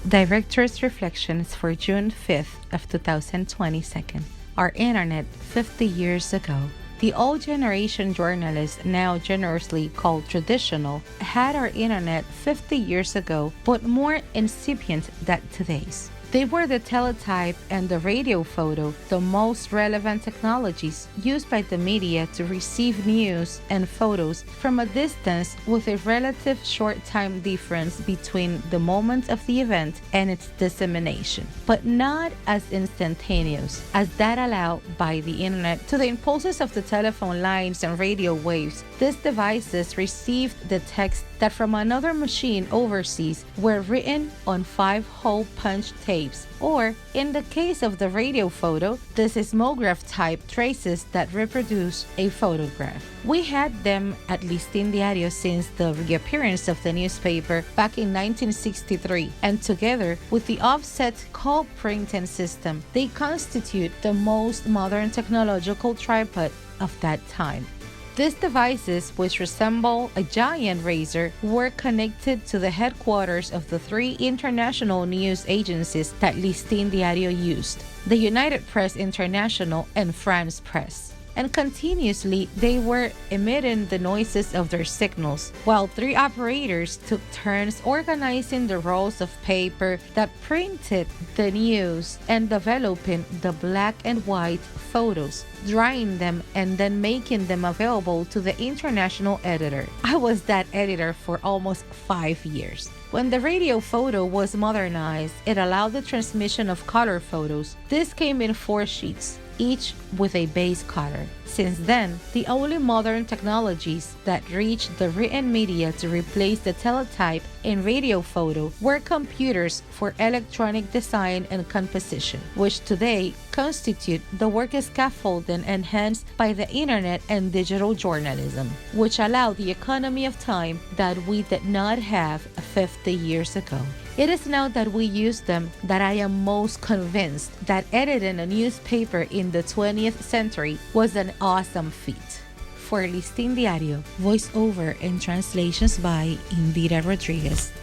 Director's Reflections for June 5th of 2022. Our internet 50 years ago. The old generation journalists, now generously called traditional, had our internet 50 years ago, but more incipient than today's. They were the teletype and the radio photo, the most relevant technologies used by the media to receive news and photos from a distance with a relative short time difference between the moment of the event and its dissemination, but not as instantaneous as that allowed by the internet. To the impulses of the telephone lines and radio waves, these devices received the text that from another machine overseas were written on 5-hole punch tapes, or in the case of the radio photo, the seismograph type traces that reproduce a photograph. We had them at Listín Diario since the reappearance of the newspaper back in 1963, and together with the offset call printing system, they constitute the most modern technological tripod of that time. These devices, which resemble a giant razor, were connected to the headquarters of the 3 international news agencies that Listín Diario used: the United Press International and France Press. And continuously they were emitting the noises of their signals, while 3 operators took turns organizing the rolls of paper that printed the news and developing the black and white photos, drying them and then making them available to the international editor. I was that editor for almost 5 years. When the radio photo was modernized, it allowed the transmission of color photos. This came in 4 sheets, each with a base color. Since then, the only modern technologies that reached the written media to replace the teletype in radio photo were computers for electronic design and composition, which today constitute the work scaffolding enhanced by the internet and digital journalism, which allowed the economy of time that we did not have 50 years ago. It is now that we use them that I am most convinced that editing a newspaper in the 20th century was an awesome feat. For Listín Diario, voiceover and translations by Indira Rodriguez.